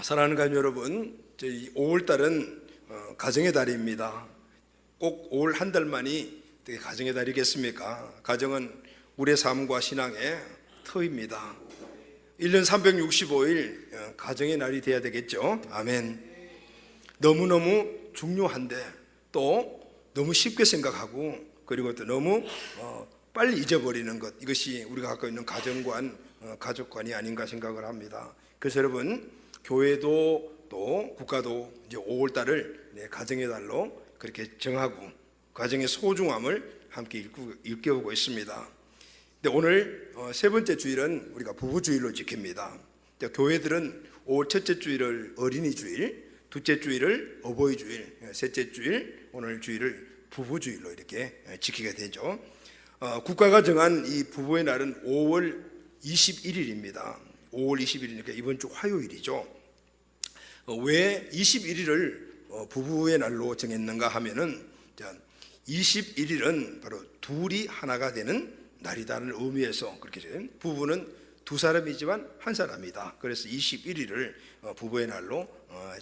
사랑하는 가족 여러분, 저희 5월달은 가정의 달입니다. 꼭 5월 한 달만이 되게 가정의 달이겠습니까? 가정은 우리의 삶과 신앙의 터입니다. 1년 365일 가정의 날이 돼야 되겠죠. 아멘. 너무너무 중요한데 또 너무 쉽게 생각하고, 그리고 또 너무 빨리 잊어버리는 것, 이것이 우리가 갖고 있는 가정관, 가족관이 아닌가 생각을 합니다. 그래서 여러분, 교회도 또 국가도 이제 5월달을 가정의 달로 그렇게 정하고 가정의 소중함을 함께 일깨우고 있습니다. 근데 오늘 세 번째 주일은 우리가 부부주일로 지킵니다. 교회들은 5월 첫째 주일을 어린이 주일, 둘째 주일을 어버이 주일, 셋째 주일, 오늘 주일을 부부주일로 이렇게 지키게 되죠. 국가가 정한 이 부부의 날은 5월 21일입니다. 5월 21일이니까 이번 주 화요일이죠. 왜 21일을 부부의 날로 정했는가 하면은 21일은 바로 둘이 하나가 되는 날이다는 의미에서 그렇게 된, 부부는 두 사람이지만 한 사람이다. 그래서 21일을 부부의 날로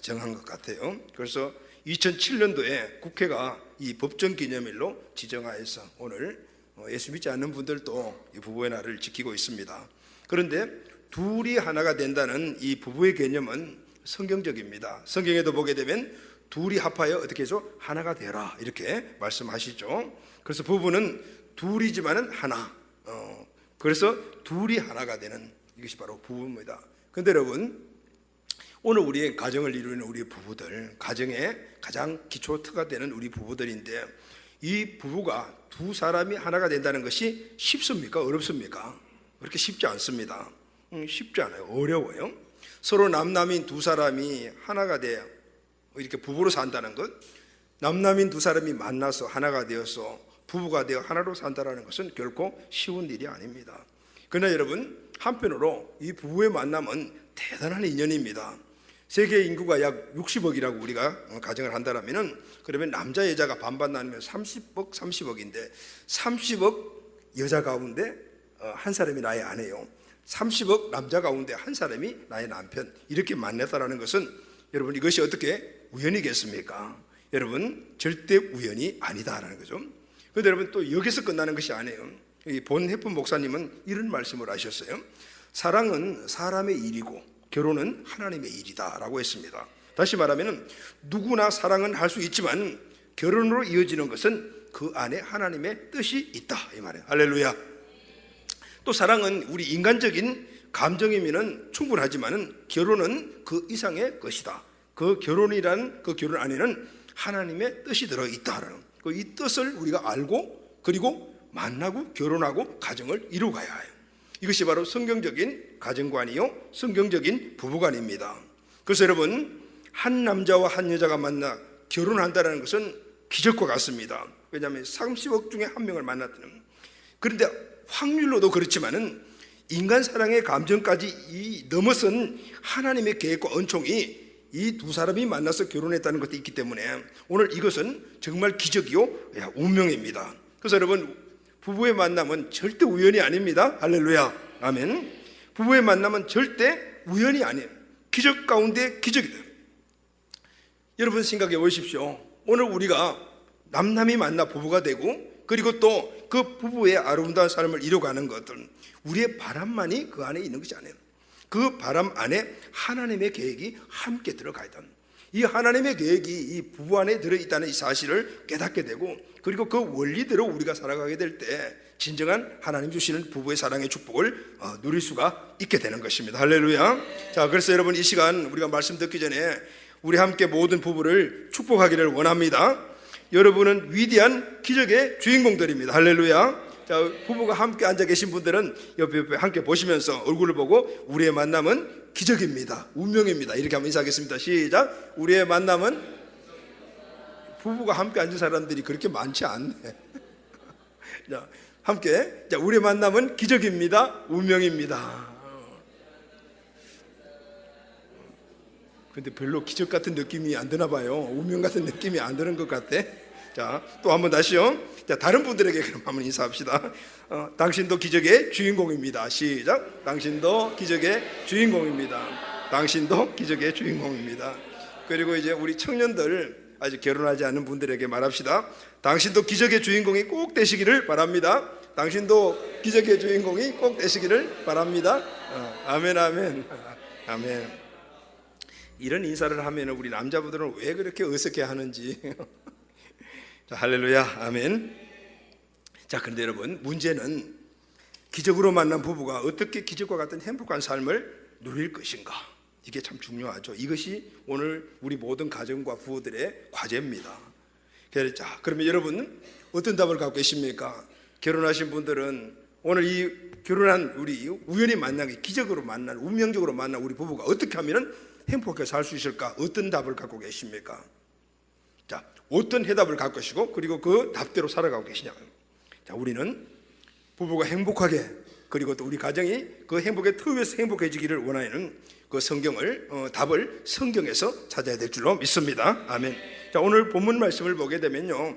정한 것 같아요. 그래서 2007년도에 국회가 이 법정 기념일로 지정하여서 오늘 예수 믿지 않는 분들도 이 부부의 날을 지키고 있습니다. 그런데 둘이 하나가 된다는 이 부부의 개념은 성경적입니다. 성경에도 보게 되면 둘이 합하여 어떻게 해서 하나가 되라 이렇게 말씀하시죠. 그래서 부부는 둘이지만은 하나, 그래서 둘이 하나가 되는 이것이 바로 부부입니다. 그런데 여러분, 오늘 우리의 가정을 이루는 우리 부부들, 가정의 가장 기초트가 되는 우리 부부들인데, 이 부부가 두 사람이 하나가 된다는 것이 쉽습니까? 어렵습니까? 그렇게 쉽지 않습니다. 쉽지 않아요. 어려워요. 서로 남남인 두 사람이 하나가 돼야 이렇게 부부로 산다는 것, 남남인 두 사람이 만나서 하나가 되어서 부부가 되어 하나로 산다는 것은 결코 쉬운 일이 아닙니다. 그러나 여러분, 한편으로 이 부부의 만남은 대단한 인연입니다. 세계 인구가 약 60억이라고 우리가 가정을 한다면, 그러면 남자 여자가 반반 나누면 30억 30억인데 30억 여자 가운데 한 사람이 나의 아내요, 30억 남자 가운데 한 사람이 나의 남편, 이렇게 만났다는 것은 여러분, 이것이 어떻게 우연이겠습니까? 여러분, 절대 우연이 아니다라는 거죠. 그런데 여러분, 또 여기서 끝나는 것이 아니에요. 이 본해픈 목사님은 이런 말씀을 하셨어요. 사랑은 사람의 일이고 결혼은 하나님의 일이다 라고 했습니다. 다시 말하면 누구나 사랑은 할 수 있지만 결혼으로 이어지는 것은 그 안에 하나님의 뜻이 있다, 이 말이에요. 할렐루야. 또 사랑은 우리 인간적인 감정이면 충분하지만은 결혼은 그 이상의 것이다. 그 결혼이란 그 결혼 안에는 하나님의 뜻이 들어있다라는, 이 뜻을 우리가 알고 그리고 만나고 결혼하고 가정을 이루어가야 해요. 이것이 바로 성경적인 가정관이요, 성경적인 부부관입니다. 그래서 여러분, 한 남자와 한 여자가 만나 결혼한다는 것은 기적과 같습니다. 왜냐하면 30억 중에 한 명을 만났다는. 그런데 확률로도 그렇지만은 인간 사랑의 감정까지 넘어선 하나님의 계획과 은총이 이 두 사람이 만나서 결혼했다는 것도 있기 때문에 오늘 이것은 정말 기적이요, 운명입니다. 그래서 여러분, 부부의 만남은 절대 우연이 아닙니다. 할렐루야, 아멘. 부부의 만남은 절대 우연이 아니에요. 기적 가운데 기적이다. 여러분 생각해 보십시오. 오늘 우리가 남남이 만나 부부가 되고, 그리고 또 그 부부의 아름다운 삶을 이루어가는 것들은 우리의 바람만이 그 안에 있는 것이 아니에요. 그 바람 안에 하나님의 계획이 함께 들어가 있다는, 이 하나님의 계획이 이 부부 안에 들어있다는 이 사실을 깨닫게 되고, 그리고 그 원리대로 우리가 살아가게 될 때 진정한 하나님 주시는 부부의 사랑의 축복을 누릴 수가 있게 되는 것입니다. 할렐루야. 자, 그래서 여러분, 이 시간 우리가 말씀 듣기 전에 우리 함께 모든 부부를 축복하기를 원합니다. 여러분은 위대한 기적의 주인공들입니다. 할렐루야. 자, 부부가 함께 앉아 계신 분들은 옆에 함께 보시면서 얼굴을 보고 우리의 만남은 기적입니다, 운명입니다, 이렇게 한번 인사하겠습니다. 시작. 우리의 만남은, 부부가 함께 앉은 사람들이 그렇게 많지 않네. 자, 함께. 자, 우리의 만남은 기적입니다, 운명입니다. 근데 별로 기적 같은 느낌이 안 드나 봐요. 운명 같은 느낌이 안 드는 것 같아. 자, 또 한번 다시요. 자, 다른 분들에게 그럼 한번 인사합시다. 당신도 기적의 주인공입니다. 시작. 당신도 기적의 주인공입니다. 당신도 기적의 주인공입니다. 그리고 이제 우리 청년들, 아직 결혼하지 않은 분들에게 말합시다. 당신도 기적의 주인공이 꼭 되시기를 바랍니다. 당신도 기적의 주인공이 꼭 되시기를 바랍니다. 아멘, 아멘, 아멘. 이런 인사를 하면 우리 남자분들은 왜 그렇게 어색해 하는지. 자, 할렐루야, 아멘. 자, 그런데 여러분, 문제는 기적으로 만난 부부가 어떻게 기적과 같은 행복한 삶을 누릴 것인가, 이게 참 중요하죠. 이것이 오늘 우리 모든 가정과 부부들의 과제입니다. 자, 그러면 여러분 어떤 답을 갖고 계십니까? 결혼하신 분들은 오늘 이 결혼한 우리 우연히 만난, 기적으로 만난, 운명적으로 만난 우리 부부가 어떻게 하면 행복하게 살 수 있을까? 어떤 답을 갖고 계십니까? 자, 어떤 해답을 갖고 계시고, 그리고 그 답대로 살아가고 계시냐? 자, 우리는 부부가 행복하게, 그리고 또 우리 가정이 그 행복의 터위에서 행복해지기를 원하는 그 성경을, 답을 성경에서 찾아야 될 줄로 믿습니다. 아멘. 자, 오늘 본문 말씀을 보게 되면요,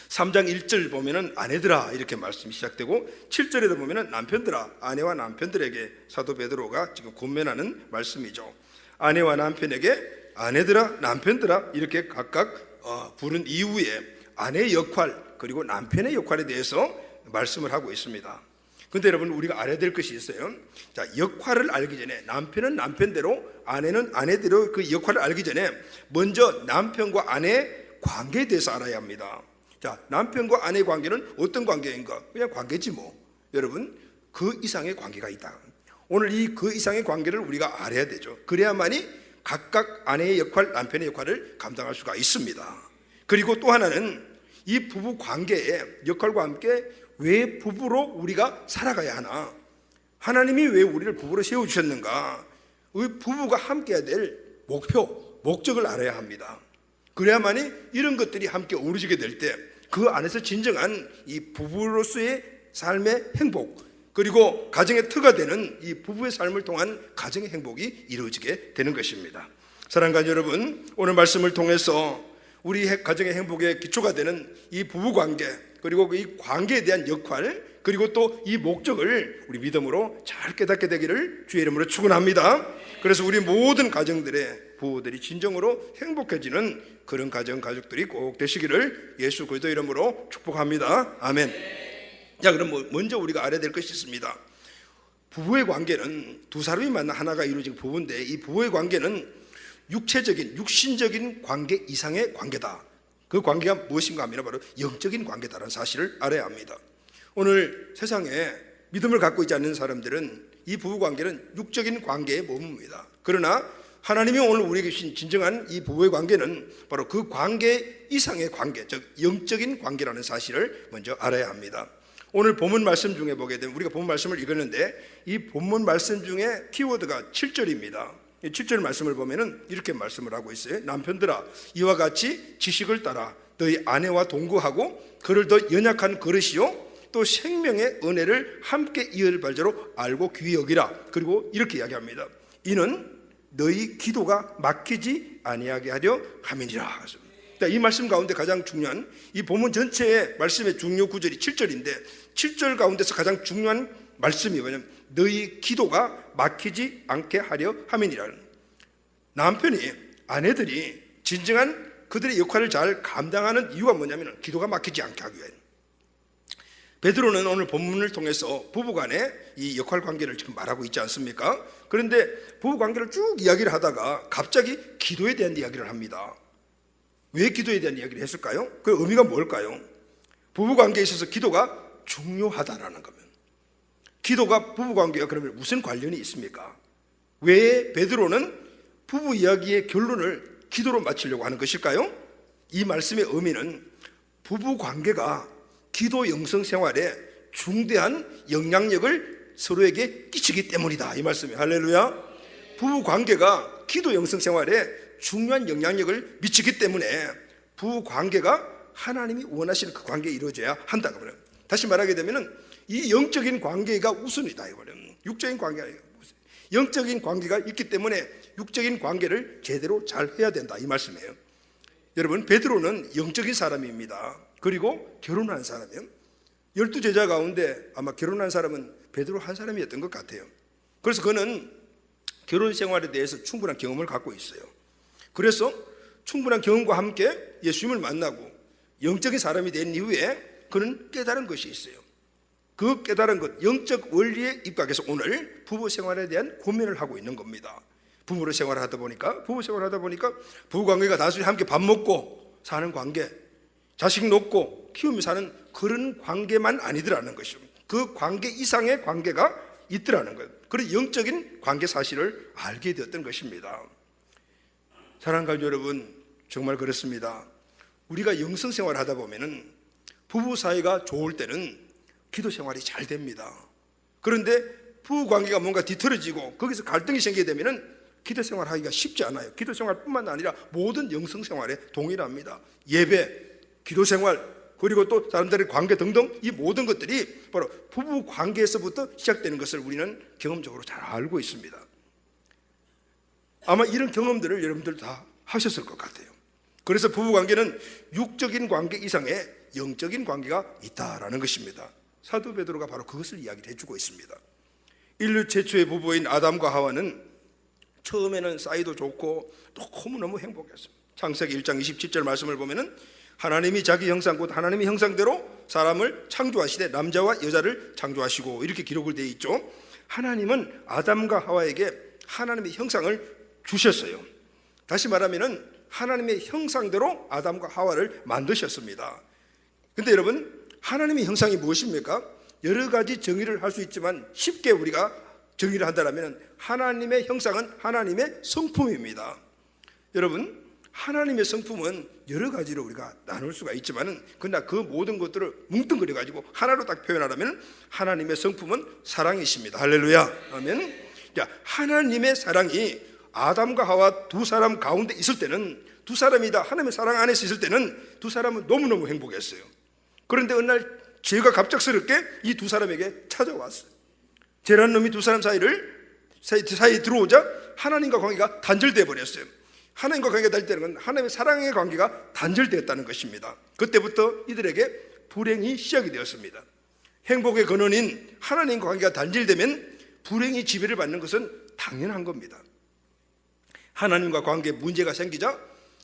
3장 1절 보면은 아내들아 이렇게 말씀이 시작되고, 7절에도 보면은 남편들아, 아내와 남편들에게 사도 베드로가 지금 권면하는 말씀이죠. 아내와 남편에게 아내들아, 남편들아 이렇게 각각 부른 이후에 아내의 역할, 그리고 남편의 역할에 대해서 말씀을 하고 있습니다. 그런데 여러분, 우리가 알아야 될 것이 있어요. 자, 역할을 알기 전에, 남편은 남편대로, 아내는 아내대로 그 역할을 알기 전에 먼저 남편과 아내의 관계에 대해서 알아야 합니다. 자, 남편과 아내의 관계는 어떤 관계인가? 그냥 관계지 뭐. 여러분, 그 이상의 관계가 있다. 오늘 이 그 이상의 관계를 우리가 알아야 되죠. 그래야만이 각각 아내의 역할, 남편의 역할을 감당할 수가 있습니다. 그리고 또 하나는 이 부부 관계의 역할과 함께 왜 부부로 우리가 살아가야 하나? 하나님이 왜 우리를 부부로 세워주셨는가? 우리 부부가 함께 해야 될 목표, 목적을 알아야 합니다. 그래야만이 이런 것들이 함께 어우러지게 될 때 그 안에서 진정한 이 부부로서의 삶의 행복, 그리고 가정의 터가 되는 이 부부의 삶을 통한 가정의 행복이 이루어지게 되는 것입니다. 사랑하는 여러분, 오늘 말씀을 통해서 우리 가정의 행복의 기초가 되는 이 부부관계, 그리고 이 관계에 대한 역할, 그리고 또 이 목적을 우리 믿음으로 잘 깨닫게 되기를 주의 이름으로 축원합니다. 그래서 우리 모든 가정들의 부부들이 진정으로 행복해지는 그런 가족들이 꼭 되시기를 예수 그리스도 이름으로 축복합니다. 아멘. 자, 그럼 먼저 우리가 알아야 될 것이 있습니다. 부부의 관계는 두 사람이 만나 하나가 이루어진 부부인데, 이 부부의 관계는 육체적인, 육신적인 관계 이상의 관계다. 그 관계가 무엇인가 하면 바로 영적인 관계다라는 사실을 알아야 합니다. 오늘 세상에 믿음을 갖고 있지 않는 사람들은 이 부부관계는 육적인 관계에 머뭅니다. 그러나 하나님이 오늘 우리에게 주신 진정한 이 부부의 관계는 바로 그 관계 이상의 관계, 즉 영적인 관계라는 사실을 먼저 알아야 합니다. 오늘 본문 말씀 중에 보게 되면, 우리가 본문 말씀을 읽었는데 이 본문 말씀 중에 키워드가 7절입니다. 7절 말씀을 보면은 이렇게 말씀을 하고 있어요. 남편들아, 이와 같이 지식을 따라 너희 아내와 동거하고 그를 더 연약한 그릇이요 또 생명의 은혜를 함께 이을 발자로 알고 귀히 여기라. 그리고 이렇게 이야기합니다. 이는 너희 기도가 막히지 아니하게 하려 함이니라. 이 말씀 가운데 가장 중요한, 이 본문 전체의 말씀의 중요 구절이 7절인데 7절 가운데서 가장 중요한 말씀이 뭐냐면 너희 기도가 막히지 않게 하려 함이니라. 남편이, 아내들이 진정한 그들의 역할을 잘 감당하는 이유가 뭐냐면 기도가 막히지 않게 하기 위해. 베드로는 오늘 본문을 통해서 부부간의 이 역할 관계를 지금 말하고 있지 않습니까? 그런데 부부 관계를 쭉 이야기를 하다가 갑자기 기도에 대한 이야기를 합니다. 왜 기도에 대한 이야기를 했을까요? 그 의미가 뭘까요? 부부 관계에 있어서 기도가 중요하다라는 거면, 기도가 부부 관계와 그러면 무슨 관련이 있습니까? 왜 베드로는 부부 이야기의 결론을 기도로 마치려고 하는 것일까요? 이 말씀의 의미는 부부 관계가 기도 영성 생활에 중대한 영향력을 서로에게 끼치기 때문이다, 이 말씀이에요. 할렐루야. 부부 관계가 기도 영성 생활에 중요한 영향력을 미치기 때문에 부부 관계가 하나님이 원하시는 그 관계에 이루어져야 한다고 말해요. 다시 말하게 되면은 이 영적인 관계가 우선이다, 이거는. 육적인 관계가 영적인 관계가 있기 때문에 육적인 관계를 제대로 잘 해야 된다, 이 말씀이에요. 여러분, 베드로는 영적인 사람입니다. 그리고 결혼한 사람이에요. 12제자 가운데 아마 결혼한 사람은 베드로 한 사람이었던 것 같아요. 그래서 그는 결혼 생활에 대해서 충분한 경험을 갖고 있어요. 그래서 충분한 경험과 함께 예수님을 만나고 영적인 사람이 된 이후에 그는 깨달은 것이 있어요. 그 깨달은 것, 영적 원리에 입각해서 오늘 부부 생활에 대한 고민을 하고 있는 겁니다. 부부 생활을 하다 보니까 부부 관계가 단순히 함께 밥 먹고 사는 관계, 자식 놓고 키우며 사는 그런 관계만 아니더라는 것이죠. 그 관계 이상의 관계가 있더라는 거예요. 그런 영적인 관계 사실을 알게 되었던 것입니다. 사랑하는 가족 여러분, 정말 그렇습니다. 우리가 영성 생활을 하다 보면은 부부 사이가 좋을 때는 기도 생활이 잘 됩니다. 그런데 부부 관계가 뭔가 뒤틀어지고 거기서 갈등이 생기게 되면은 기도 생활하기가 쉽지 않아요. 기도 생활뿐만 아니라 모든 영성 생활에 동일합니다. 예배, 기도 생활, 그리고 또 사람들의 관계 등등 이 모든 것들이 바로 부부 관계에서부터 시작되는 것을 우리는 경험적으로 잘 알고 있습니다. 아마 이런 경험들을 여러분들 다 하셨을 것 같아요. 그래서 부부 관계는 육적인 관계 이상의 영적인 관계가 있다라는 것입니다. 사도 베드로가 바로 그것을 이야기를 해주고 있습니다. 인류 최초의 부부인 아담과 하와는 처음에는 사이도 좋고 너무너무 행복했습니다. 창세기 1장 27절 말씀을 보면은 하나님이 자기 형상 곧 하나님의 형상대로 사람을 창조하시되 남자와 여자를 창조하시고 이렇게 기록을 되어 있죠. 하나님은 아담과 하와에게 하나님의 형상을 주셨어요. 다시 말하면은 하나님의 형상대로 아담과 하와를 만드셨습니다. 근데 여러분, 하나님의 형상이 무엇입니까? 여러 가지 정의를 할 수 있지만 쉽게 우리가 정의를 한다면 하나님의 형상은 하나님의 성품입니다. 여러분, 하나님의 성품은 여러 가지로 우리가 나눌 수가 있지만은 그러나 그 모든 것들을 뭉뚱그려 가지고 하나로 딱 표현하라면 하나님의 성품은 사랑이십니다. 할렐루야. 아멘. 자, 하나님의 사랑이 아담과 하와 두 사람 가운데 있을 때는 두 사람이 다 하나님의 사랑 안에서 있을 때는 두 사람은 너무너무 행복했어요. 그런데 어느 날 죄가 갑작스럽게 이 두 사람에게 찾아왔어요. 죄라는 놈이 두 사람 사이에 들어오자 하나님과 관계가 단절되어 버렸어요. 하나님과 관계가 단절되는 건 하나님의 사랑의 관계가 단절되었다는 것입니다. 그때부터 이들에게 불행이 시작이 되었습니다. 행복의 근원인 하나님과 관계가 단절되면 불행이 지배를 받는 것은 당연한 겁니다. 하나님과 관계에 문제가 생기자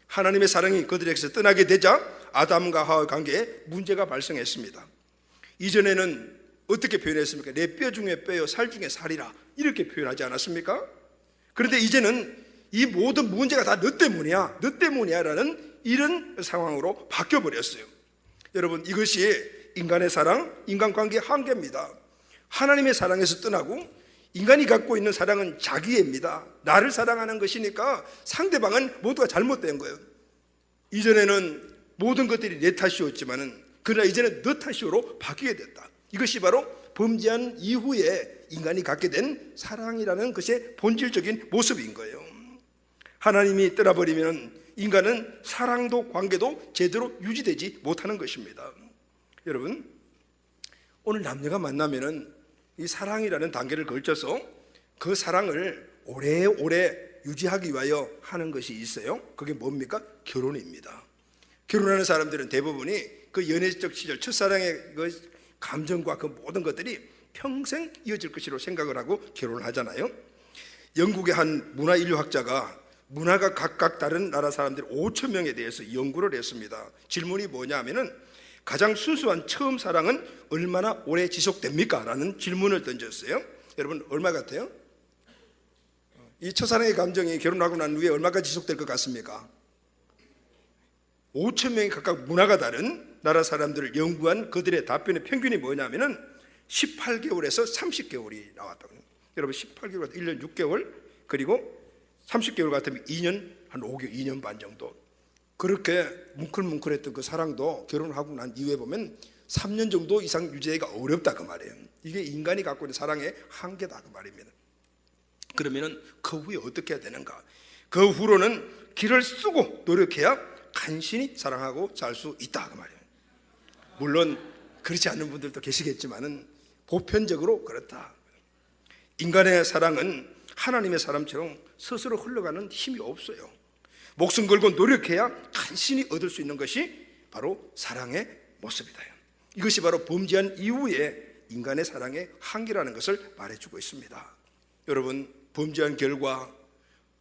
하나님의 사랑이 그들에게서 떠나게 되자 아담과 하와의 관계에 문제가 발생했습니다. 이전에는 어떻게 표현했습니까? 내 뼈 중에 뼈요 살 중에 살이라 이렇게 표현하지 않았습니까? 그런데 이제는 이 모든 문제가 다 너 때문이야 라는 이런 상황으로 바뀌어버렸어요. 여러분, 이것이 인간의 사랑, 인간관계의 한계입니다. 하나님의 사랑에서 떠나고 인간이 갖고 있는 사랑은 자기애입니다. 나를 사랑하는 것이니까 상대방은 모두가 잘못된 거예요. 이전에는 모든 것들이 내 탓이었지만은 그러나 이제는 너 탓으로 바뀌게 됐다. 이것이 바로 범죄한 이후에 인간이 갖게 된 사랑이라는 것의 본질적인 모습인 거예요. 하나님이 떠나버리면 인간은 사랑도 관계도 제대로 유지되지 못하는 것입니다. 여러분, 오늘 남녀가 만나면은 이 사랑이라는 단계를 걸쳐서 그 사랑을 오래오래 유지하기 위하여 하는 것이 있어요. 그게 뭡니까? 결혼입니다. 결혼하는 사람들은 대부분이 그 연애적 시절 첫사랑의 그 감정과 그 모든 것들이 평생 이어질 것으로 생각을 하고 결혼을 하잖아요. 영국의 한 문화인류학자가 문화가 각각 다른 나라 사람들 5천 명에 대해서 연구를 했습니다. 질문이 뭐냐 하면은 가장 순수한 처음 사랑은 얼마나 오래 지속됩니까? 라는 질문을 던졌어요. 여러분, 얼마 같아요? 이 첫사랑의 감정이 결혼하고 난 후에 얼마까지 지속될 것 같습니까? 5천 명이 각각 문화가 다른 나라 사람들을 연구한 그들의 답변의 평균이 뭐냐면은 18개월에서 30개월이 나왔다고. 여러분, 18개월, 1년 6개월, 그리고 30개월 같으면 2년, 한 5개월, 2년 반 정도. 그렇게 뭉클뭉클했던 그 사랑도 결혼하고 난 이후에 보면 3년 정도 이상 유지하기가 어렵다 그 말이에요. 이게 인간이 갖고 있는 사랑의 한계다 그 말입니다. 그러면은 그 후에 어떻게 해야 되는가? 그 후로는 길을 쓰고 노력해야 간신히 사랑하고 살 수 있다 그 말이에요. 물론 그렇지 않은 분들도 계시겠지만은 보편적으로 그렇다. 인간의 사랑은 하나님의 사람처럼 스스로 흘러가는 힘이 없어요. 목숨 걸고 노력해야 간신히 얻을 수 있는 것이 바로 사랑의 모습이다. 이것이 바로 범죄한 이후에 인간의 사랑의 한계라는 것을 말해주고 있습니다. 여러분, 범죄한 결과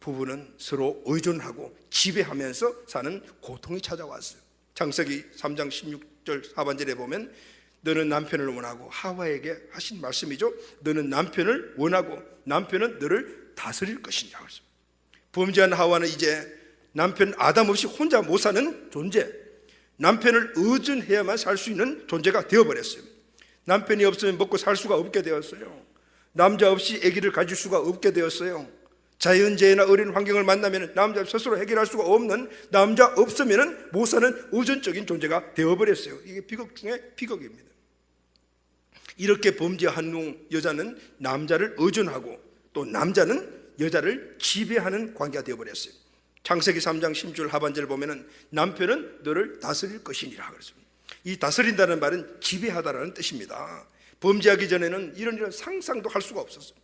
부부는 서로 의존하고 지배하면서 사는 고통이 찾아왔어요. 창세기 3장 16절 하반절에 보면 너는 남편을 원하고, 하와에게 하신 말씀이죠. 너는 남편을 원하고 남편은 너를 다스릴 것이냐. 범죄한 하와는 이제 남편 아담 없이 혼자 못 사는 존재, 남편을 의존해야만 살 수 있는 존재가 되어버렸어요. 남편이 없으면 먹고 살 수가 없게 되었어요. 남자 없이 아기를 가질 수가 없게 되었어요. 자연재해나 어려운 환경을 만나면 남자 스스로 해결할 수가 없는, 남자 없으면 못 사는 의존적인 존재가 되어버렸어요. 이게 비극 중에 비극입니다. 이렇게 범죄한 후 여자는 남자를 의존하고 또 남자는 여자를 지배하는 관계가 되어버렸어요. 창세기 3장 10절 하반절을 보면 남편은 너를 다스릴 것이니라 그랬습니다. 이 다스린다는 말은 지배하다라는 뜻입니다. 범죄하기 전에는 이런 상상도 할 수가 없었어요.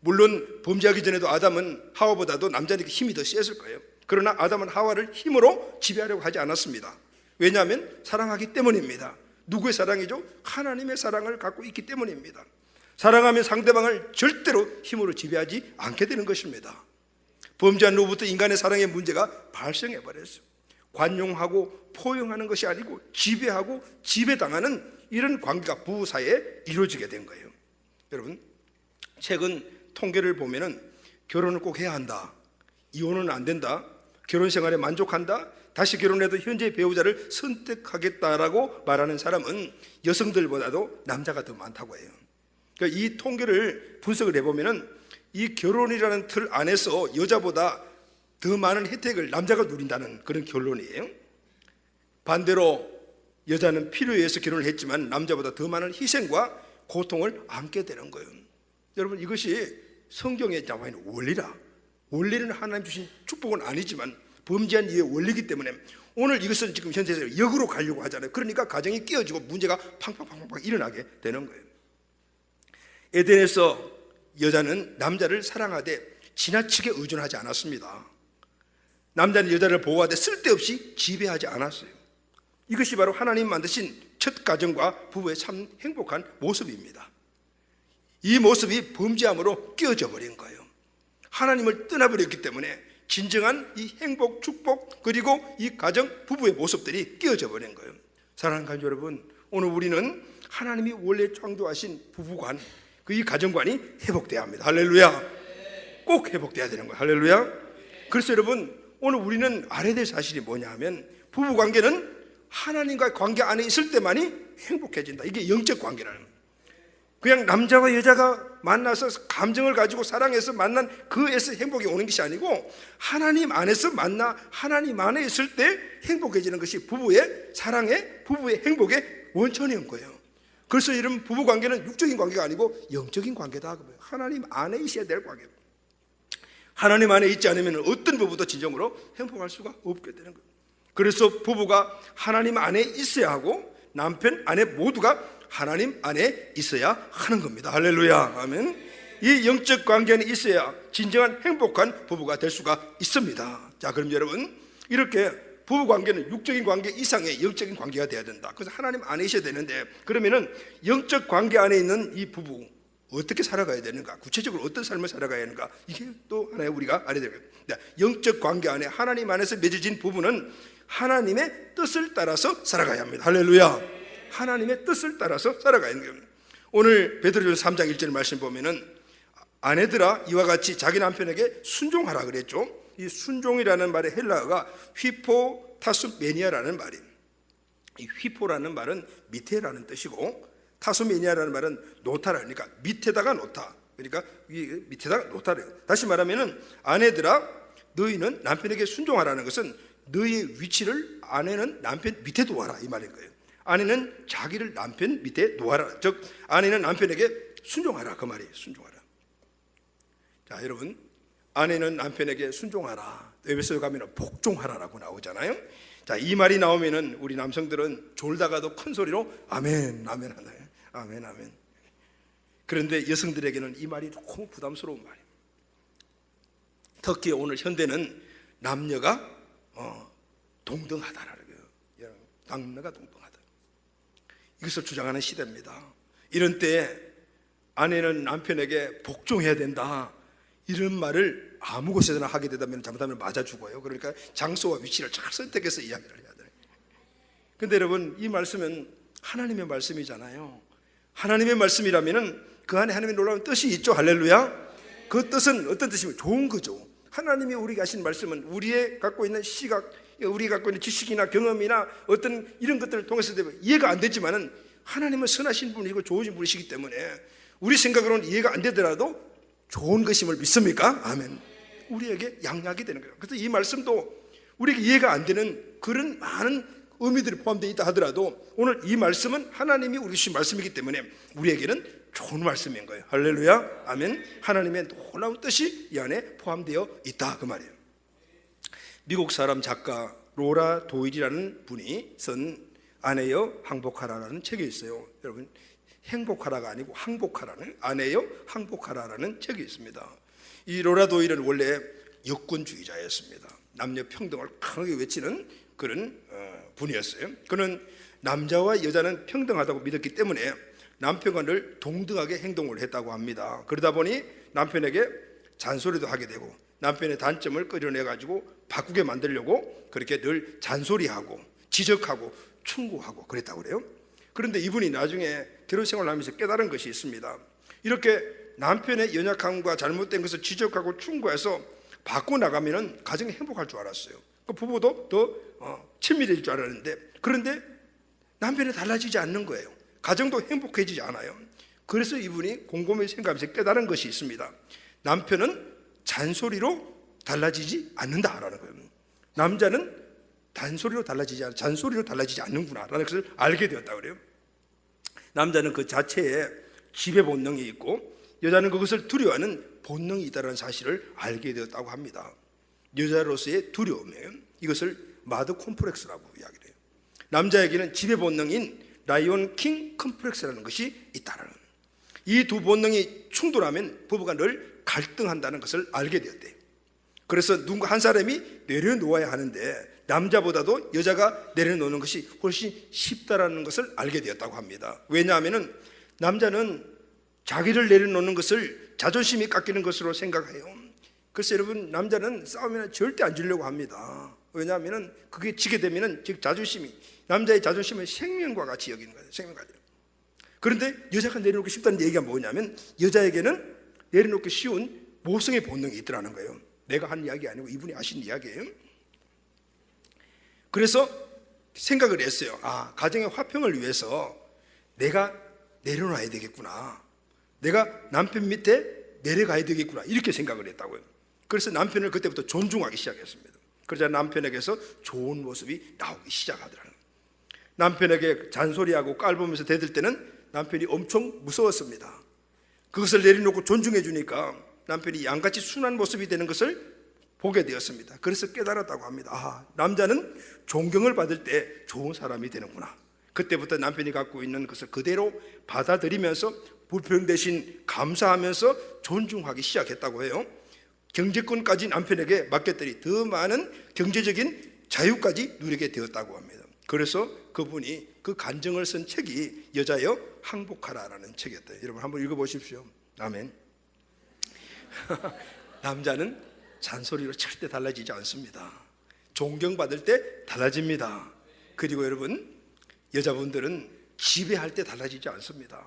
물론 범죄하기 전에도 아담은 하와보다도 남자에게 힘이 더 셌을 거예요. 그러나 아담은 하와를 힘으로 지배하려고 하지 않았습니다. 왜냐하면 사랑하기 때문입니다. 누구의 사랑이죠? 하나님의 사랑을 갖고 있기 때문입니다. 사랑하면 상대방을 절대로 힘으로 지배하지 않게 되는 것입니다. 범죄한 후부터 인간의 사랑의 문제가 발생해 버렸어요. 관용하고 포용하는 것이 아니고 지배하고 지배당하는 이런 관계가 부부 사이에 이루어지게 된 거예요. 여러분, 최근 통계를 보면은 결혼을 꼭 해야 한다, 이혼은 안 된다, 결혼 생활에 만족한다, 다시 결혼해도 현재의 배우자를 선택하겠다라고 말하는 사람은 여성들보다도 남자가 더 많다고 해요. 그러니까 이 통계를 분석을 해보면은 이 결혼이라는 틀 안에서 여자보다 더 많은 혜택을 남자가 누린다는 그런 결론이에요. 반대로 여자는 필요에 의해서 결혼을 했지만 남자보다 더 많은 희생과 고통을 안게 되는 거예요. 여러분, 이것이 성경에 나와 있는 원리라. 원리는 하나님 주신 축복은 아니지만 범죄한 이의 원리이기 때문에 오늘 이것은 지금 현재에서 역으로 가려고 하잖아요. 그러니까 가정이 깨어지고 문제가 팡팡팡팡 일어나게 되는 거예요. 에덴에서 여자는 남자를 사랑하되 지나치게 의존하지 않았습니다. 남자는 여자를 보호하되 쓸데없이 지배하지 않았어요. 이것이 바로 하나님 만드신 첫 가정과 부부의 참 행복한 모습입니다. 이 모습이 범죄함으로 깨어져 버린 거예요. 하나님을 떠나버렸기 때문에 진정한 이 행복, 축복, 그리고 이 가정, 부부의 모습들이 깨어져 버린 거예요. 사랑하는 가족 여러분, 오늘 우리는 하나님이 원래 창조하신 부부관, 이 가정관이 회복돼야 합니다. 할렐루야. 꼭 회복돼야 되는 거예요. 할렐루야. 그래서 여러분, 오늘 우리는 알아야 될 사실이 뭐냐 하면 부부관계는 하나님과의 관계 안에 있을 때만이 행복해진다. 이게 영적 관계라는 거예요. 그냥 남자와 여자가 만나서 감정을 가지고 사랑해서 만난 그에서 행복이 오는 것이 아니고 하나님 안에서 만나 하나님 안에 있을 때 행복해지는 것이 부부의 사랑의, 부부의 행복의 원천인 거예요. 그래서 이런 부부관계는 육적인 관계가 아니고 영적인 관계다. 하나님 안에 있어야 될 관계입니다. 하나님 안에 있지 않으면 어떤 부부도 진정으로 행복할 수가 없게 되는 거예요. 그래서 부부가 하나님 안에 있어야 하고 남편 아내 모두가 하나님 안에 있어야 하는 겁니다. 할렐루야. 아멘. 이 영적 관계 안에 있어야 진정한 행복한 부부가 될 수가 있습니다. 자, 그럼 여러분, 이렇게 부부관계는 육적인 관계 이상의 영적인 관계가 돼야 된다. 그래서 하나님 안에 있어야 되는데, 그러면은 영적 관계 안에 있는 이 부부 어떻게 살아가야 되는가, 구체적으로 어떤 삶을 살아가야 하는가, 이게 또 하나의 우리가 알아야 되겠습니다. 영적 관계 안에 하나님 안에서 맺어진 부부는 하나님의 뜻을 따라서 살아가야 합니다. 할렐루야. 하나님의 뜻을 따라서 살아가야 하는 겁니다. 오늘 베드로전서 3장 1절 말씀 보면은 아내들아 이와 같이 자기 남편에게 순종하라 그랬죠. 이 순종이라는 말의 헬라어가 휘포타수메니아라는 말이에요. 이 휘포라는 말은 밑에라는 뜻이고 타수메니아라는 말은 놓다라, 그러니까 밑에다가 놓다, 그러니까 밑에다가 놓다래요. 다시 말하면은 아내들아 너희는 남편에게 순종하라는 것은 너희의 위치를 아내는 남편 밑에 놓아라 이 말인 거예요. 아내는 자기를 남편 밑에 놓아라, 즉 아내는 남편에게 순종하라 그 말이에요. 순종하라. 자, 여러분, 아내는 남편에게 순종하라, 에베소에 가면 복종하라라고 나오잖아요. 자, 이 말이 나오면은 우리 남성들은 졸다가도 큰 소리로 아멘 아멘 하나요. 아멘 아멘. 그런데 여성들에게는 이 말이 너무 부담스러운 말이에요. 특히 오늘 현대는 남녀가 동등하다라는 거예요. 남녀가 동등하다, 이것을 주장하는 시대입니다. 이런 때 아내는 남편에게 복종해야 된다, 이런 말을 아무 곳에서나 하게 되면 잘못하면 맞아 죽어요. 그러니까 장소와 위치를 잘 선택해서 이야기를 해야 돼요. 근데 여러분, 이 말씀은 하나님의 말씀이잖아요. 하나님의 말씀이라면은 그 안에 하나님의 놀라운 뜻이 있죠. 할렐루야. 그 뜻은 어떤 뜻이면 좋은 거죠. 하나님이 우리가 하신 말씀은 우리의 갖고 있는 시각, 우리가 갖고 있는 지식이나 경험이나 어떤 이런 것들을 통해서 이해가 안 되지만은 하나님은 선하신 분이고 좋으신 분이시기 때문에 우리 생각으로는 이해가 안 되더라도 좋은 것임을 믿습니까? 아멘. 우리에게 양약이 되는 거예요. 그래서 이 말씀도 우리에게 이해가 안 되는 그런 많은 의미들이 포함되어 있다 하더라도 오늘 이 말씀은 하나님이 우리 주신 말씀이기 때문에 우리에게는 좋은 말씀인 거예요. 할렐루야. 아멘. 하나님의 놀라운 뜻이 이 안에 포함되어 있다 그 말이에요. 미국 사람 작가 로라 도일이라는 분이 쓴 아내여 항복하라라는 책이 있어요. 여러분, 행복하라가 아니고 항복하라는, 아내여 항복하라라는 책이 있습니다. 이 로라 도일은 원래 여권주의자였습니다. 남녀 평등을 강하게 외치는 그런 분이었어요. 그는 남자와 여자는 평등하다고 믿었기 때문에 남편과 늘 동등하게 행동을 했다고 합니다. 그러다 보니 남편에게 잔소리도 하게 되고 남편의 단점을 끌어내가지고 바꾸게 만들려고 그렇게 늘 잔소리하고 지적하고 충고하고 그랬다고 그래요. 그런데 이분이 나중에 결혼 생활을 하면서 깨달은 것이 있습니다. 이렇게 남편의 연약함과 잘못된 것을 지적하고 충고해서 바꿔나가면 가정이 행복할 줄 알았어요. 그 부부도 더 친밀해질 줄 알았는데, 그런데 남편이 달라지지 않는 거예요. 가정도 행복해지지 않아요. 그래서 이분이 곰곰이 생각하면서 깨달은 것이 있습니다. 남편은 잔소리로 달라지지 않는다라는 거예요. 남자는 잔소리로 달라지지 않는구나라는 것을 알게 되었다고 그래요. 남자는 그 자체에 지배 본능이 있고 여자는 그것을 두려워하는 본능이 있다는 사실을 알게 되었다고 합니다. 여자로서의 두려움이에요. 이것을 마드 콤플렉스라고 이야기를 해요. 남자에게는 지배 본능인 라이온 킹 컴플렉스라는 것이 있다는, 이 두 본능이 충돌하면 부부가 늘 갈등한다는 것을 알게 되었대요. 그래서 누군가 한 사람이 내려놓아야 하는데 남자보다도 여자가 내려놓는 것이 훨씬 쉽다라는 것을 알게 되었다고 합니다. 왜냐하면 남자는 자기를 내려놓는 것을 자존심이 깎이는 것으로 생각해요. 그래서 여러분, 남자는 싸우면 절대 안 지려고 합니다. 왜냐하면 그게 지게 되면 즉 자존심이, 남자의 자존심은 생명과 같이 여기는 거예요. 생명과 같이. 그런데 여자가 내려놓기 쉽다는 얘기가 뭐냐면 여자에게는 내려놓기 쉬운 모성의 본능이 있더라는 거예요. 내가 한 이야기 아니고 이분이 하신 이야기예요. 그래서 생각을 했어요. 가정의 화평을 위해서 내가 내려놔야 되겠구나, 내가 남편 밑에 내려가야 되겠구나, 이렇게 생각을 했다고요. 그래서 남편을 그때부터 존중하기 시작했습니다. 그러자 남편에게서 좋은 모습이 나오기 시작하더라고요. 남편에게 잔소리하고 깔보면서 대들 때는 남편이 엄청 무서웠습니다. 그것을 내려놓고 존중해 주니까 남편이 양같이 순한 모습이 되는 것을 보게 되었습니다. 그래서 깨달았다고 합니다. 남자는 존경을 받을 때 좋은 사람이 되는구나. 그때부터 남편이 갖고 있는 것을 그대로 받아들이면서 불평 대신 감사하면서 존중하기 시작했다고 해요. 경제권까지 남편에게 맡겼더니 더 많은 경제적인 자유까지 누리게 되었다고 합니다. 그래서 그분이 그 간증을 쓴 책이 여자여 항복하라라는 책이었대요. 여러분 한번 읽어보십시오. 아멘. 남자는 잔소리로 절대 달라지지 않습니다. 존경받을 때 달라집니다. 그리고 여러분, 여자분들은 지배할 때 달라지지 않습니다.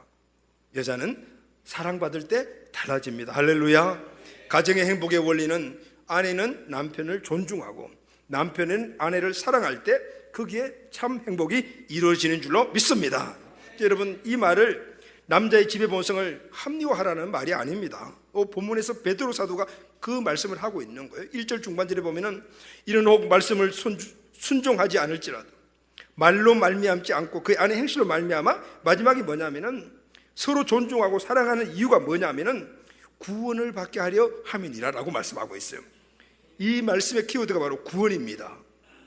여자는 사랑받을 때 달라집니다. 할렐루야. 가정의 행복의 원리는 아내는 남편을 존중하고 남편은 아내를 사랑할 때 거기에 참 행복이 이루어지는 줄로 믿습니다. 여러분, 이 말을 남자의 지배 본성을 합리화하라는 말이 아닙니다. 본문에서 베드로 사도가 그 말씀을 하고 있는 거예요. 1절 중반절에 보면은 이런 혹 말씀을 순종하지 않을지라도 말로 말미암지 않고 그 안에 행실로 말미암아, 마지막이 뭐냐면은 서로 존중하고 사랑하는 이유가 뭐냐면은 구원을 받게 하려 함이니라라고 말씀하고 있어요. 이 말씀의 키워드가 바로 구원입니다.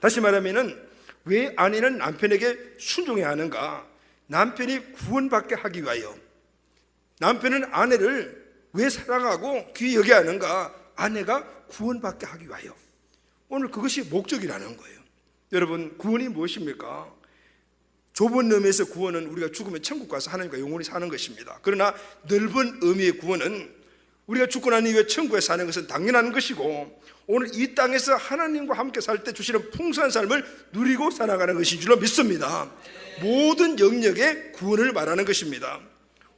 다시 말하면은 왜 아내는 남편에게 순종해야 하는가? 남편이 구원받게 하기 위하여. 남편은 아내를 왜 사랑하고 귀히 여겨야 하는가? 아내가 구원받게 하기 위하여. 오늘 그것이 목적이라는 거예요. 여러분, 구원이 무엇입니까? 좁은 의미에서 구원은 우리가 죽으면 천국 가서 하나님과 영원히 사는 것입니다. 그러나 넓은 의미의 구원은 우리가 죽고 난 이후에 천국에 사는 것은 당연한 것이고, 오늘 이 땅에서 하나님과 함께 살 때 주시는 풍성한 삶을 누리고 살아가는 것인 줄로 믿습니다. 모든 영역의 구원을 말하는 것입니다.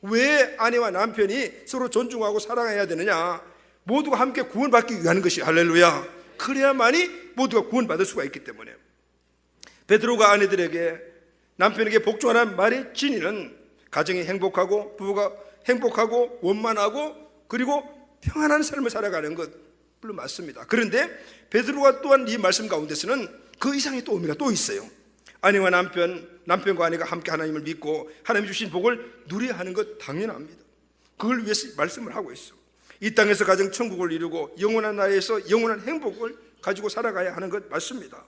왜 아내와 남편이 서로 존중하고 사랑해야 되느냐? 모두가 함께 구원받기 위한 것이, 할렐루야. 그래야만이 모두가 구원받을 수가 있기 때문에. 베드로가 아내들에게, 남편에게 복종하라는 말의 진리는 가정이 행복하고 부부가 행복하고 원만하고 그리고 평안한 삶을 살아가는 것, 물론 맞습니다. 그런데 베드로가 또한 이 말씀 가운데서는 그 이상의 또 의미가 또 있어요. 아내와 남편과 아내가 함께 하나님을 믿고 하나님 주신 복을 누려야 하는 것 당연합니다. 그걸 위해서 말씀을 하고 있어. 이 땅에서 가정 천국을 이루고 영원한 나라에서 영원한 행복을 가지고 살아가야 하는 것 맞습니다.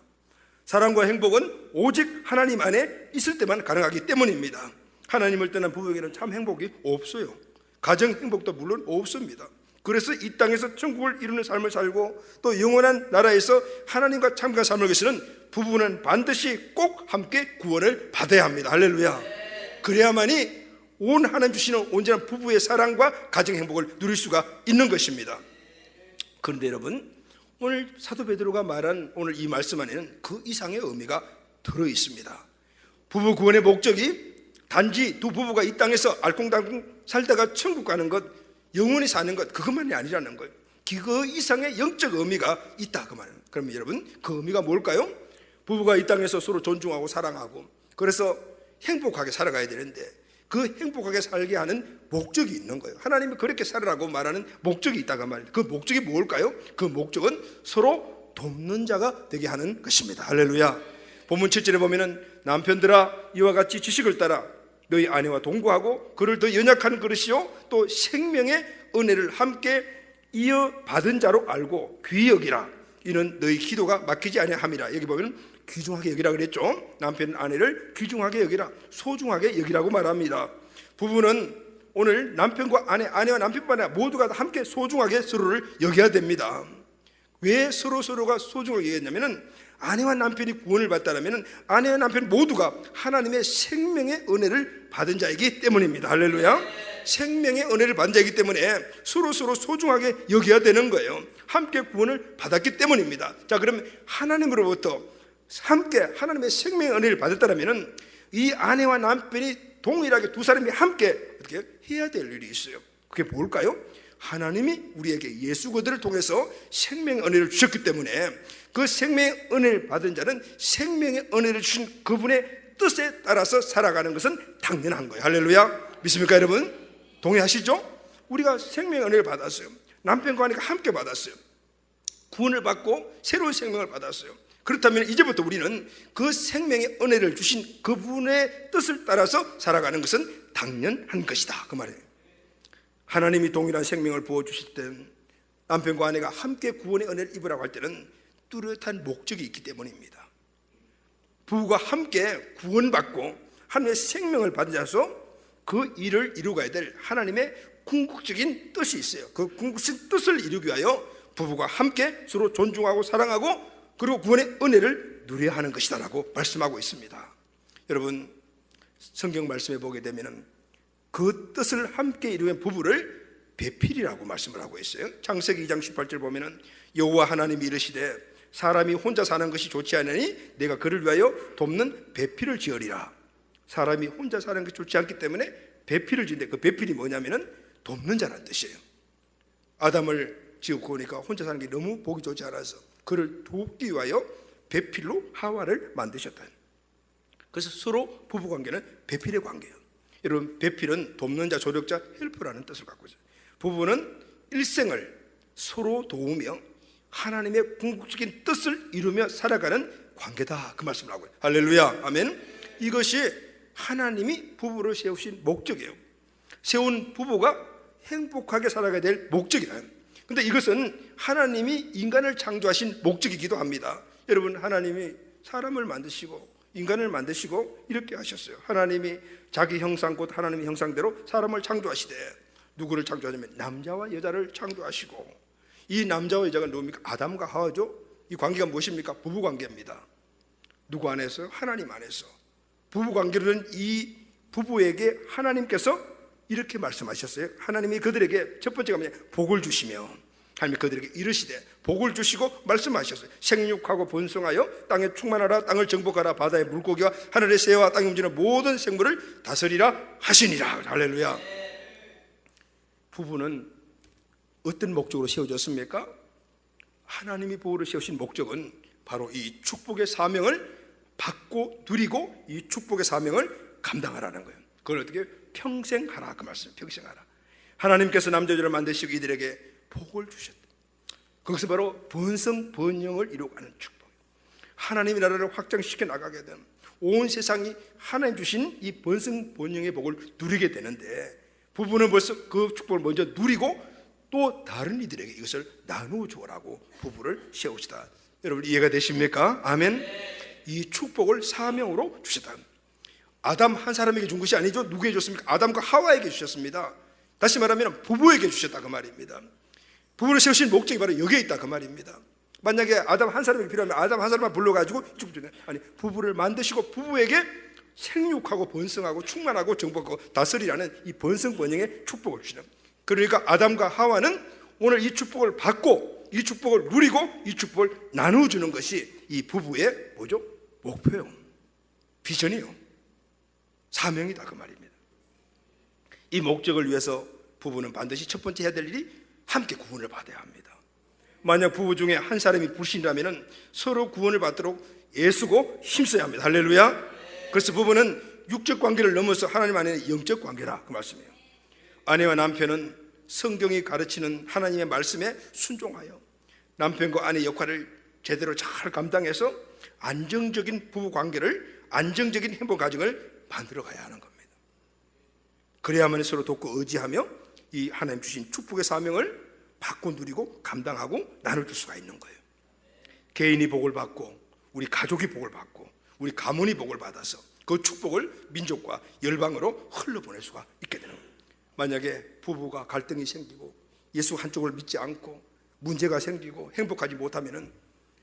사랑과 행복은 오직 하나님 안에 있을 때만 가능하기 때문입니다. 하나님을 떠난 부부에게는 참 행복이 없어요. 가정 행복도 물론 없습니다. 그래서 이 땅에서 천국을 이루는 삶을 살고 또 영원한 나라에서 하나님과 참된 삶을 위해서는 부부는 반드시 꼭 함께 구원을 받아야 합니다. 할렐루야. 그래야만이 온 하나님 주시는 온전한 부부의 사랑과 가정 행복을 누릴 수가 있는 것입니다. 그런데 여러분, 오늘 사도 베드로가 말한 오늘 이 말씀 안에는 그 이상의 의미가 들어 있습니다. 부부 구원의 목적이 단지 두 부부가 이 땅에서 알콩달콩 살다가 천국 가는 것, 영원히 사는 것, 그것만이 아니라는 거예요. 그 이상의 영적 의미가 있다, 그 말은. 그러면 여러분, 그 의미가 뭘까요? 부부가 이 땅에서 서로 존중하고 사랑하고 그래서 행복하게 살아가야 되는데, 그 행복하게 살게 하는 목적이 있는 거예요. 하나님이 그렇게 살으라고 말하는 목적이 있다가 말이에요. 그 목적이 뭘까요? 그 목적은 서로 돕는 자가 되게 하는 것입니다. 할렐루야. 본문 7절에 보면은, 남편들아 이와 같이 지식을 따라 너희 아내와 동거하고 그를 더 연약한 그릇이요 또 생명의 은혜를 함께 이어받은 자로 알고 귀히 여기라. 이는 너희 기도가 막히지 아니함이라. 여기 보면 귀중하게 여기라 그랬죠. 남편 아내를 귀중하게 여기라, 소중하게 여기라고 말합니다. 부부는 오늘 남편과 아내와 남편과 아내 모두가 함께 소중하게 서로를 여겨야 됩니다. 왜 서로가 소중하게 여겼냐면은, 아내와 남편이 구원을 받다라면 아내와 남편 모두가 하나님의 생명의 은혜를 받은 자이기 때문입니다. 할렐루야. 생명의 은혜를 받은 자이기 때문에 서로 소중하게 여겨야 되는 거예요. 함께 구원을 받았기 때문입니다. 자, 그러면 하나님으로부터 함께 하나님의 생명의 은혜를 받았다면 이 아내와 남편이 동일하게 두 사람이 함께 이렇게 해야 될 일이 있어요. 그게 뭘까요? 하나님이 우리에게 예수 그리스도를 통해서 생명의 은혜를 주셨기 때문에 그 생명의 은혜를 받은 자는 생명의 은혜를 주신 그분의 뜻에 따라서 살아가는 것은 당연한 거예요. 할렐루야. 믿습니까 여러분? 동의하시죠? 우리가 생명의 은혜를 받았어요. 남편과 아내가 함께 받았어요. 구원을 받고 새로운 생명을 받았어요. 그렇다면 이제부터 우리는 그 생명의 은혜를 주신 그분의 뜻을 따라서 살아가는 것은 당연한 것이다, 그 말이에요. 하나님이 동일한 생명을 부어주실 때는 남편과 아내가 함께 구원의 은혜를 입으라고 할 때는 뚜렷한 목적이 있기 때문입니다. 부부가 함께 구원받고 하나님의 생명을 받아서 그 일을 이루어가야 될 하나님의 궁극적인 뜻이 있어요. 그 궁극적인 뜻을 이루기 위하여 부부가 함께 서로 존중하고 사랑하고 그리고 구원의 은혜를 누려야 하는 것이다 라고 말씀하고 있습니다. 여러분, 성경 말씀에 보게 되면 그 뜻을 함께 이루는 부부를 배필이라고 말씀을 하고 있어요. 창세기 2장 18절 보면은, 여호와 하나님이 이르시되 사람이 혼자 사는 것이 좋지 않으니 내가 그를 위하여 돕는 배필을 지으리라. 사람이 혼자 사는 것이 좋지 않기 때문에 배필을 지는데, 그 배필이 뭐냐면은 돕는 자라는 뜻이에요. 아담을 지었고 보니까 혼자 사는 게 너무 보기 좋지 않아서 그를 돕기 위하여 배필로 하와를 만드셨다. 그래서 서로 부부관계는 배필의 관계예요. 여러분, 배필은 돕는 자, 조력자, 헬퍼라는 뜻을 갖고 있어요. 부부는 일생을 서로 도우며 하나님의 궁극적인 뜻을 이루며 살아가는 관계다, 그 말씀을 하고 있어요. 할렐루야, 아멘. 이것이 하나님이 부부를 세우신 목적이에요. 세운 부부가 행복하게 살아가야 될 목적이다. 근데 이것은 하나님이 인간을 창조하신 목적이기도 합니다. 여러분, 하나님이 사람을 만드시고 인간을 만드시고 이렇게 하셨어요. 하나님이 자기 형상 곧 하나님의 형상대로 사람을 창조하시되, 누구를 창조하냐면 남자와 여자를 창조하시고, 이 남자와 여자가 누굽니까? 아담과 하와죠. 이 관계가 무엇입니까? 부부관계입니다. 누구 안에서? 하나님 안에서. 부부관계로는 이 부부에게 하나님께서 이렇게 말씀하셨어요. 하나님이 그들에게 첫 번째가 뭐냐, 복을 주시며 하나님이 그들에게 이르시되 복을 주시고 말씀하셨어요. 생육하고 번성하여 땅에 충만하라, 땅을 정복하라, 바다의 물고기와 하늘의 새와 땅에 움직이는 모든 생물을 다스리라 하시니라. 할렐루야. 부부는 어떤 목적으로 세워졌습니까? 하나님이 부부를 세우신 목적은 바로 이 축복의 사명을 받고 누리고 이 축복의 사명을 감당하라는 거예요. 그걸 어떻게 평생 하라, 그 말씀. 평생 하라. 하나님께서 남자들을 만드시고 이들에게 복을 주셨다. 거기서 바로 번성 번영을 이루어가는 축복. 하나님의 나라를 확장시켜 나가게 되는, 온 세상이 하나님 주신 이 번성 번영의 복을 누리게 되는데, 부부는 벌써 그 축복을 먼저 누리고 또 다른 이들에게 이것을 나누어 주라고 부부를 세우시다. 여러분 이해가 되십니까? 아멘. 이 축복을 사명으로 주셨다. 아담 한 사람에게 준 것이 아니죠. 누구에게 줬습니까? 아담과 하와에게 주셨습니다. 다시 말하면 부부에게 주셨다 그 말입니다. 부부를 세우신 목적이 바로 여기에 있다 그 말입니다. 만약에 아담 한 사람이 필요하면 아담 한 사람만 불러가지고 축복 주는, 아니, 부부를 만드시고 부부에게 생육하고 번성하고 충만하고 정복하고 다스리라는 이 번성 번영의 축복을 주시는. 그러니까 아담과 하와는 오늘 이 축복을 받고 이 축복을 누리고 이 축복을 나누어주는 것이 이 부부의 뭐죠? 목표요, 비전이요, 사명이다 그 말입니다. 이 목적을 위해서 부부는 반드시 첫 번째 해야 될 일이 함께 구원을 받아야 합니다. 만약 부부 중에 한 사람이 불신이라면 서로 구원을 받도록 애쓰고 힘써야 합니다. 할렐루야. 그래서 부부는 육적 관계를 넘어서 하나님 안에는 영적 관계라 그 말씀이에요. 아내와 남편은 성경이 가르치는 하나님의 말씀에 순종하여 남편과 아내의 역할을 제대로 잘 감당해서 안정적인 부부 관계를, 안정적인 행복 가정을 만들어 가야 하는 겁니다. 그래야만 서로 돕고 의지하며 이 하나님 주신 축복의 사명을 받고 누리고 감당하고 나눠줄 수가 있는 거예요. 개인이 복을 받고 우리 가족이 복을 받고 우리 가문이 복을 받아서 그 축복을 민족과 열방으로 흘러보낼 수가 있게 되는 거예요. 만약에 부부가 갈등이 생기고 예수 한쪽을 믿지 않고 문제가 생기고 행복하지 못하면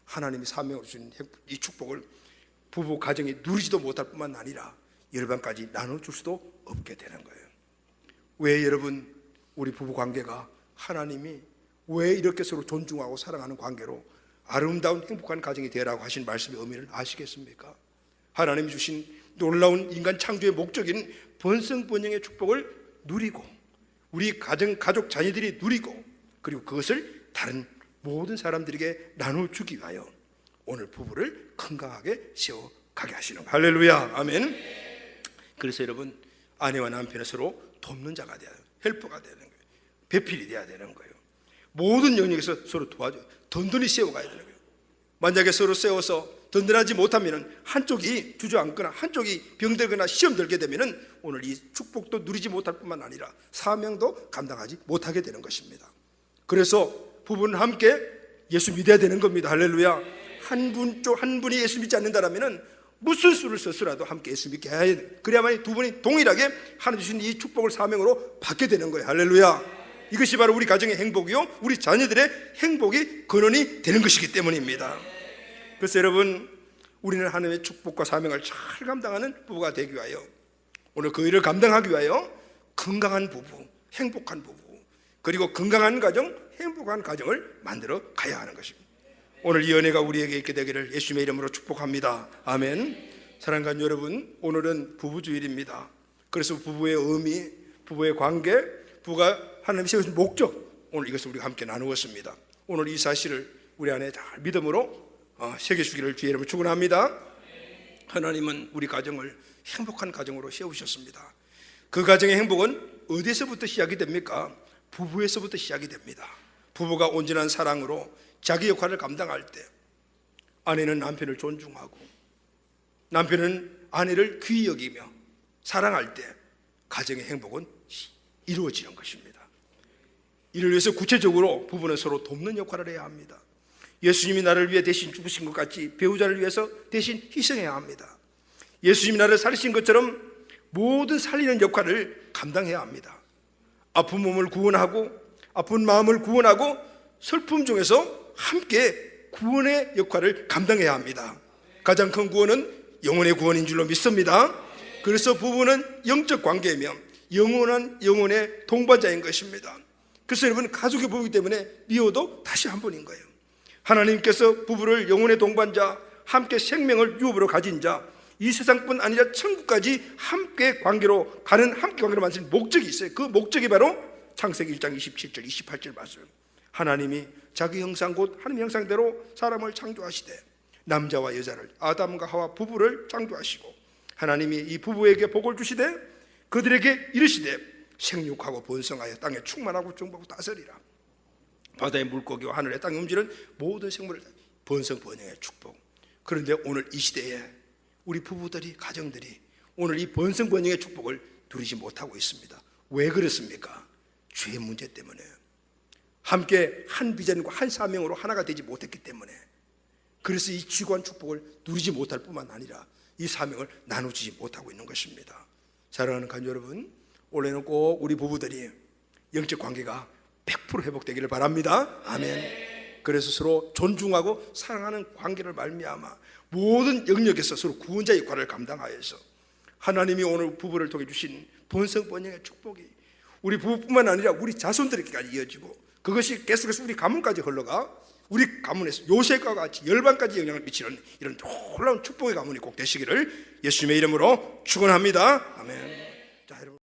하나님이 사명으로 주신 이 축복을 부부 가정이 누리지도 못할 뿐만 아니라 열방까지 나눠줄 수도 없게 되는 거예요. 왜 여러분 우리 부부 관계가 하나님이 왜 이렇게 서로 존중하고 사랑하는 관계로 아름다운 행복한 가정이 되라고 하신 말씀의 의미를 아시겠습니까? 하나님이 주신 놀라운 인간 창조의 목적인 번성 번영의 축복을 누리고 우리 가족 자녀들이 누리고 그리고 그것을 다른 모든 사람들에게 나눠주기 위하여 오늘 부부를 건강하게 세워가게 하시는 거예요. 할렐루야. 아멘. 그래서 여러분 아내와 남편은 서로 돕는 자가 돼야 돼요. 헬퍼가 되는 거예요. 배필이 돼야 되는 거예요. 모든 영역에서 서로 도와줘요. 든든히 세워가야 되는 거예요. 만약에 서로 세워서 든든하지 못하면 한쪽이 주저앉거나 한쪽이 병들거나 시험 들게 되면 오늘 이 축복도 누리지 못할 뿐만 아니라 사명도 감당하지 못하게 되는 것입니다. 그래서 부부는 함께 예수 믿어야 되는 겁니다. 할렐루야. 한 분이 예수 믿지 않는다면 무슨 수를 써서라도 함께 예수 믿게 해야 돼요. 그래야만 두 분이 동일하게 하나님 주신 이 축복을 사명으로 받게 되는 거예요. 할렐루야. 이것이 바로 우리 가정의 행복이요 우리 자녀들의 행복이 근원이 되는 것이기 때문입니다. 그래서 여러분 우리는 하나님의 축복과 사명을 잘 감당하는 부부가 되기 위하여 오늘 그 일을 감당하기 위하여 건강한 부부, 행복한 부부 그리고 건강한 가정, 행복한 가정을 만들어 가야 하는 것입니다. 오늘 이 은혜가 우리에게 있게 되기를 예수님의 이름으로 축복합니다. 아멘. 사랑하는 여러분, 오늘은 부부주일입니다. 그래서 부부의 의미, 부부의 관계, 부부가 하나님이 세우신 목적, 오늘 이것을 우리가 함께 나누었습니다. 오늘 이 사실을 우리 안에 잘 믿음으로 새겨주기를 주의 이름으로 축원합니다. 하나님은 우리 가정을 행복한 가정으로 세우셨습니다. 그 가정의 행복은 어디서부터 시작이 됩니까? 부부에서부터 시작이 됩니다. 부부가 온전한 사랑으로 자기 역할을 감당할 때 아내는 남편을 존중하고 남편은 아내를 귀히 여기며 사랑할 때 가정의 행복은 이루어지는 것입니다. 이를 위해서 구체적으로 부부는 서로 돕는 역할을 해야 합니다. 예수님이 나를 위해 대신 죽으신 것 같이 배우자를 위해서 대신 희생해야 합니다. 예수님이 나를 살리신 것처럼 모든 살리는 역할을 감당해야 합니다. 아픈 몸을 구원하고 아픈 마음을 구원하고 슬픔 중에서 함께 구원의 역할을 감당해야 합니다. 가장 큰 구원은 영혼의 구원인 줄로 믿습니다. 그래서 부부는 영적 관계이며 영원한 영혼의 동반자인 것입니다. 그래서 여러분, 가족의 부부이기 때문에 미워도 다시 한 번인 거예요. 하나님께서 부부를 영혼의 동반자, 함께 생명을 유업으로 가진 자, 이 세상뿐 아니라 천국까지 함께 관계로 가는, 함께 관계로 만드신 목적이 있어요. 그 목적이 바로 창세기 1장 27절 28절 말씀. 하나님이 자기 형상 곧 하나님 형상대로 사람을 창조하시되 남자와 여자를, 아담과 하와 부부를 창조하시고 하나님이 이 부부에게 복을 주시되 그들에게 이르시되 생육하고 번성하여 땅에 충만하고 정복하고 다스리라. 바다의 물고기와 하늘의 땅에 움직이는 모든 생물을 번성 번영의 축복. 그런데 오늘 이 시대에 우리 부부들이, 가정들이 오늘 이 번성 번영의 축복을 누리지 못하고 있습니다. 왜 그렇습니까? 죄의 문제 때문에. 함께 한 비전과 한 사명으로 하나가 되지 못했기 때문에. 그래서 이 지구한 축복을 누리지 못할 뿐만 아니라 이 사명을 나누지 못하고 있는 것입니다. 사랑하는 가족 여러분, 올해는 꼭 우리 부부들이 영적 관계가 100% 회복되기를 바랍니다. 아멘. 그래서 서로 존중하고 사랑하는 관계를 말미암아 모든 영역에서 서로 구원자 역할을 감당하여서 하나님이 오늘 부부를 통해 주신 번성 번영의 축복이 우리 부부뿐만 아니라 우리 자손들에게까지 이어지고 그것이 계속해서 우리 가문까지 흘러가 우리 가문에서 요셉과 같이 열방까지 영향을 미치는 이런 놀라운 축복의 가문이 꼭 되시기를 예수님의 이름으로 축원합니다. 아멘.